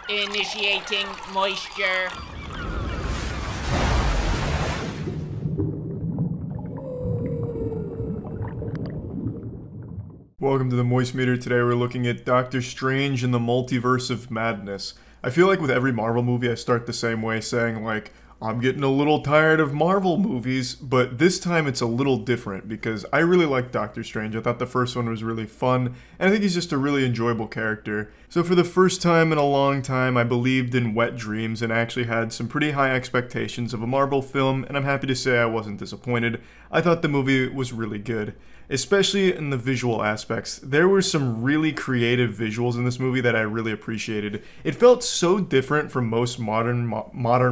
Initiating moisture. Welcome to the Moist Meter. Today we're looking at Doctor Strange in the Multiverse of Madness. I feel like with every Marvel movie I start the same way, saying like, I'm getting a little tired of Marvel movies, but this time it's a little different because I really like Doctor Strange. I thought the first one was really fun, and I think he's just a really enjoyable character. So for the first time in a long time, I believed in wet dreams and actually had some pretty high expectations of a Marvel film, and I'm happy to say I wasn't disappointed. I thought the movie was really good, especially in the visual aspects. There were some really creative visuals in this movie that I really appreciated. It felt so different from most modern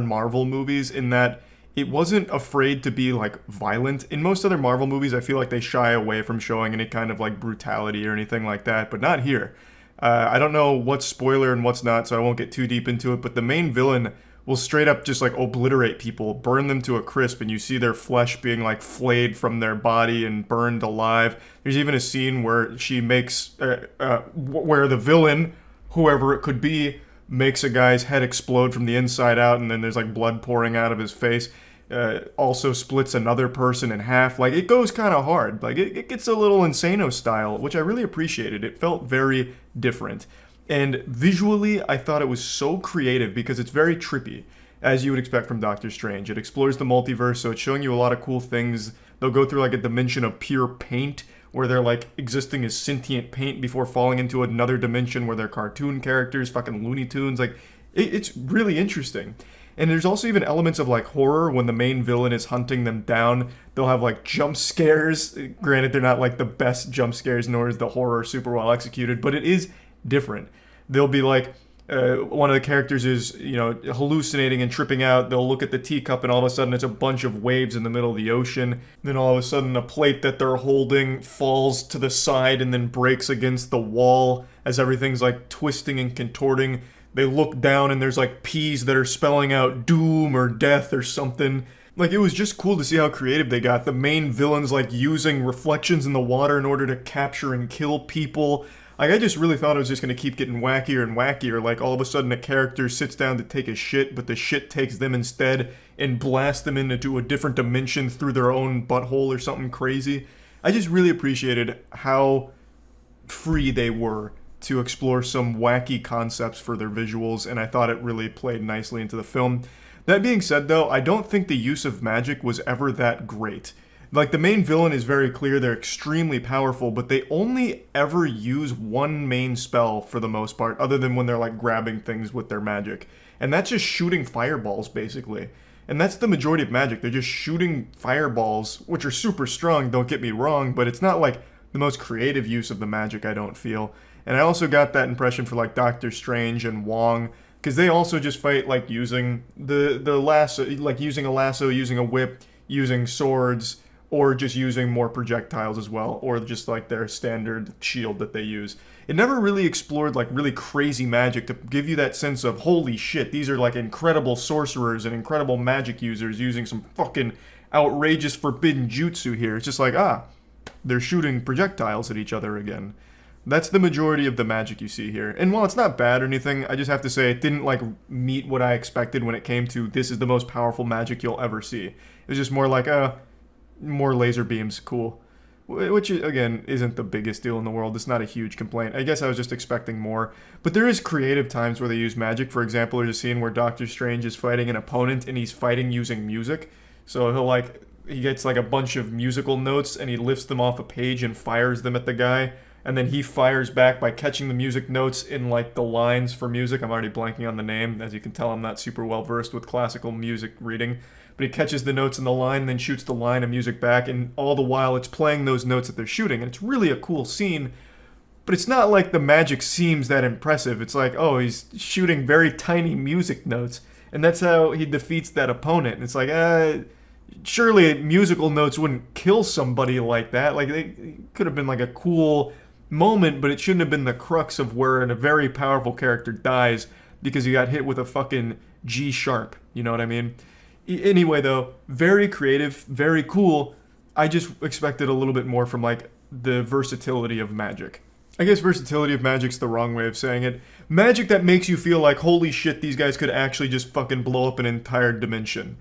Marvel movies in that it wasn't afraid to be like violent. In most other Marvel movies, I feel like they shy away from showing any kind of like brutality or anything like that, but not here. I don't know what's spoiler and what's not, so I won't get too deep into it, but the main villain will straight up just like obliterate people, burn them to a crisp, and you see their flesh being like flayed from their body and burned alive. There's even a scene where she makes, where the villain, whoever it could be, makes a guy's head explode from the inside out, and then there's like blood pouring out of his face. Also splits another person in half. Like, it goes kind of hard. Like, it gets a little Insano style, which I really appreciated. It felt very different. And visually, I thought it was so creative because it's very trippy, as you would expect from Doctor Strange. It explores the multiverse, so it's showing you a lot of cool things. They'll go through like a dimension of pure paint, where they're like existing as sentient paint before falling into another dimension where they're cartoon characters, fucking Looney Tunes. Like, it's really interesting. And there's also even elements of like horror when the main villain is hunting them down. They'll have like jump scares. Granted, they're not like the best jump scares, nor is the horror super well executed, but it is different. They'll be like, one of the characters is, hallucinating and tripping out. They'll look at the teacup and all of a sudden it's a bunch of waves in the middle of the ocean. Then all of a sudden a plate that they're holding falls to the side and then breaks against the wall as everything's like twisting and contorting. They look down and there's like P's that are spelling out doom or death or something. Like, it was just cool to see how creative they got. The main villain's like using reflections in the water in order to capture and kill people. Like, I just really thought it was just going to keep getting wackier and wackier. Like, all of a sudden a character sits down to take a shit, but the shit takes them instead and blasts them into a different dimension through their own butthole or something crazy. I just really appreciated how free they were to explore some wacky concepts for their visuals, and I thought it really played nicely into the film. That being said, though, I don't think the use of magic was ever that great. Like, the main villain is very clear, they're extremely powerful, but they only ever use one main spell for the most part, other than when they're like grabbing things with their magic. And that's just shooting fireballs, basically. And that's the majority of magic. They're just shooting fireballs, which are super strong, don't get me wrong, but it's not like the most creative use of the magic, I don't feel. And I also got that impression for like Doctor Strange and Wong, because they also just fight like using the lasso, like using a lasso, using a whip, using swords, or just using more projectiles as well, or just like their standard shield that they use. It never really explored like really crazy magic to give you that sense of, holy shit, these are like incredible sorcerers and incredible magic users using some fucking outrageous forbidden jutsu here. It's just like, they're shooting projectiles at each other again. That's the majority of the magic you see here. And while it's not bad or anything, I just have to say it didn't like meet what I expected when it came to this is the most powerful magic you'll ever see. It was just more like, more laser beams, cool. Which, again, isn't the biggest deal in the world. It's not a huge complaint. I guess I was just expecting more. But there is creative times where they use magic. For example, there's a scene where Doctor Strange is fighting an opponent and he's fighting using music. So he gets like a bunch of musical notes and he lifts them off a page and fires them at the guy. And then he fires back by catching the music notes in like the lines for music. I'm already blanking on the name. As you can tell, I'm not super well versed with classical music reading. But he catches the notes in the line and then shoots the line of music back. And all the while it's playing those notes that they're shooting. And it's really a cool scene. But it's not like the magic seems that impressive. It's like, oh, he's shooting very tiny music notes. And that's how he defeats that opponent. And it's like, surely musical notes wouldn't kill somebody like that. Like, it could have been like a cool moment, but it shouldn't have been the crux of where a very powerful character dies because he got hit with a fucking G sharp. You know what I mean? Anyway, though, very creative, very cool. I just expected a little bit more from like the versatility of magic. I guess versatility of magic's the wrong way of saying it. Magic that makes you feel like, holy shit, these guys could actually just fucking blow up an entire dimension.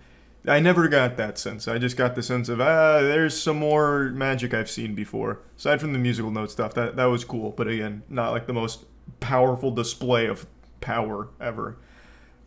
I never got that sense. I just got the sense of, there's some more magic I've seen before. Aside from the musical note stuff, that was cool. But again, not like the most powerful display of power ever.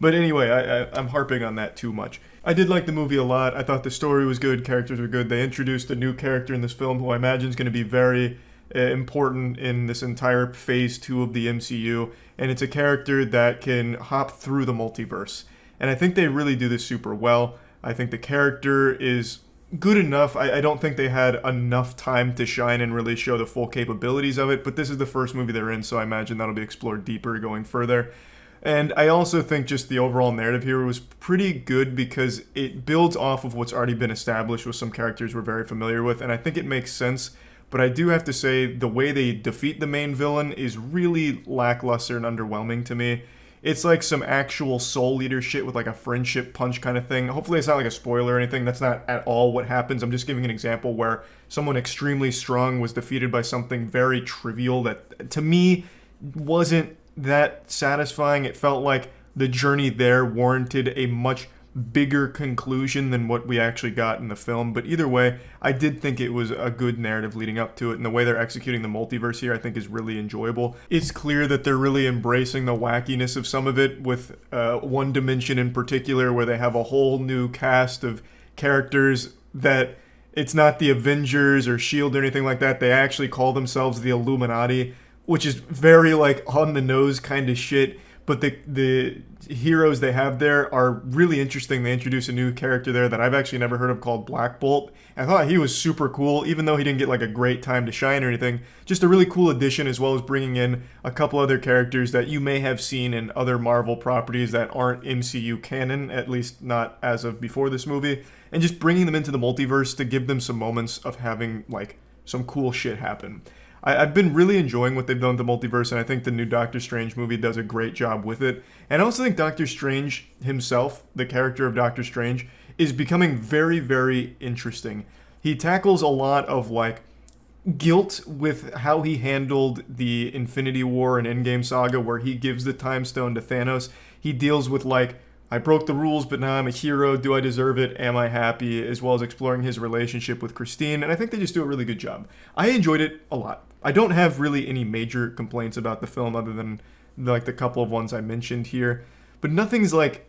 But anyway, I'm harping on that too much. I did like the movie a lot. I thought the story was good, characters were good. They introduced a new character in this film who I imagine is going to be very important in this entire phase 2 of the MCU. And it's a character that can hop through the multiverse. And I think they really do this super well. I think the character is good enough. I don't think they had enough time to shine and really show the full capabilities of it, but this is the first movie they're in, so I imagine that'll be explored deeper going further. And I also think just the overall narrative here was pretty good because it builds off of what's already been established with some characters we're very familiar with, and I think it makes sense. But I do have to say, the way they defeat the main villain is really lackluster and underwhelming to me. It's like some actual Soul Eater shit with like a friendship punch kind of thing. Hopefully it's not like a spoiler or anything. That's not at all what happens. I'm just giving an example where someone extremely strong was defeated by something very trivial that, to me, wasn't that satisfying. It felt like the journey there warranted a much bigger conclusion than what we actually got in the film. But either way, I did think it was a good narrative leading up to it, and the way they're executing the multiverse here I think is really enjoyable. It's clear that they're really embracing the wackiness of some of it, with one dimension in particular where they have a whole new cast of characters that it's not the Avengers or S.H.I.E.L.D. or anything like that. They actually call themselves the Illuminati, which is very like on the nose kind of shit. But the heroes they have there are really interesting. They introduce a new character there that I've actually never heard of called Black Bolt. I thought he was super cool, even though he didn't get like a great time to shine or anything. Just a really cool addition, as well as bringing in a couple other characters that you may have seen in other Marvel properties that aren't MCU canon, at least not as of before this movie. And just bringing them into the multiverse to give them some moments of having like some cool shit happen. I've been really enjoying what they've done with the multiverse, and I think the new Doctor Strange movie does a great job with it. And I also think Doctor Strange himself, the character of Doctor Strange, is becoming very, very interesting. He tackles a lot of, like, guilt with how he handled the Infinity War and Endgame saga, where he gives the Time Stone to Thanos. He deals with, like, I broke the rules, but now I'm a hero. Do I deserve it? Am I happy? As well as exploring his relationship with Christine. And I think they just do a really good job. I enjoyed it a lot. I don't have really any major complaints about the film other than like the couple of ones I mentioned here. But nothing like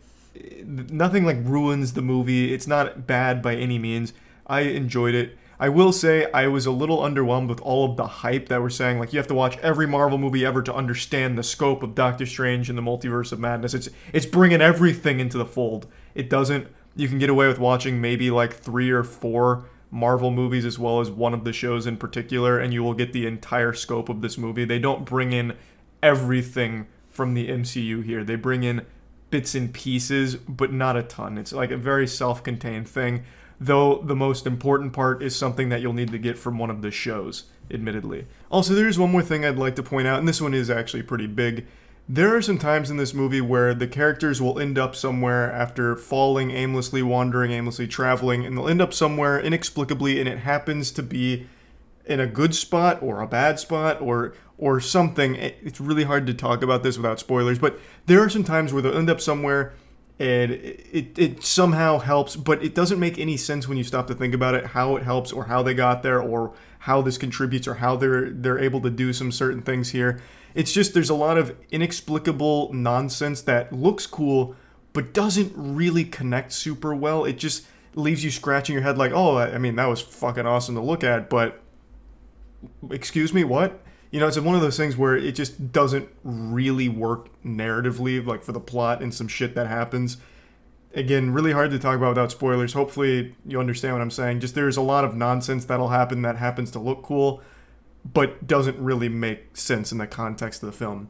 ruins the movie. It's not bad by any means. I enjoyed it. I will say I was a little underwhelmed with all of the hype that we're saying, like, you have to watch every Marvel movie ever to understand the scope of Doctor Strange and the Multiverse of Madness. It's bringing everything into the fold. It doesn't. You can get away with watching maybe like 3 or 4 Marvel movies as well as one of the shows in particular, and you will get the entire scope of this movie. They don't bring in everything from the MCU here. They bring in bits and pieces, but not a ton. It's like a very self-contained thing. Though the most important part is something that you'll need to get from one of the shows, admittedly. Also, there's one more thing I'd like to point out, and this one is actually pretty big. There are some times in this movie where the characters will end up somewhere after falling aimlessly, wandering aimlessly, traveling, and they'll end up somewhere inexplicably, and it happens to be in a good spot or a bad spot or something. It's really hard to talk about this without spoilers, but there are some times where they'll end up somewhere and it somehow helps, but it doesn't make any sense when you stop to think about it, how it helps or how they got there or how this contributes or how they're able to do some certain things here. It's just there's a lot of inexplicable nonsense that looks cool but doesn't really connect super well. It just leaves you scratching your head like, oh, I mean, that was fucking awesome to look at, but excuse me, what? You know, it's one of those things where it just doesn't really work narratively, like for the plot and some shit that happens. Again, really hard to talk about without spoilers. Hopefully you understand what I'm saying. Just there's a lot of nonsense that'll happen that happens to look cool, but doesn't really make sense in the context of the film.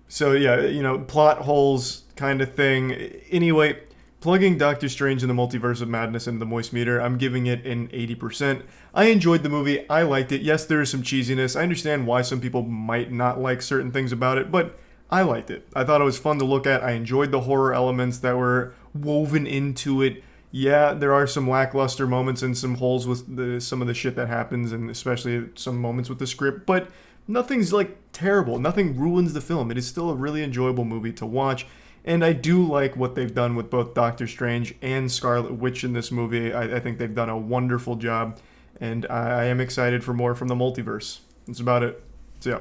So yeah, you know, plot holes kind of thing. Anyway, plugging Doctor Strange in the Multiverse of Madness into the Moist Meter, I'm giving it an 80%. I enjoyed the movie. I liked it. Yes, there is some cheesiness. I understand why some people might not like certain things about it, but I liked it. I thought it was fun to look at. I enjoyed the horror elements that were woven into it. Yeah, there are some lackluster moments and some holes with some of the shit that happens, and especially some moments with the script, but nothing's like terrible. Nothing ruins the film. It is still a really enjoyable movie to watch. And I do like what they've done with both Doctor Strange and Scarlet Witch in this movie. I think they've done a wonderful job. And I am excited for more from the multiverse. That's about it. So, yeah.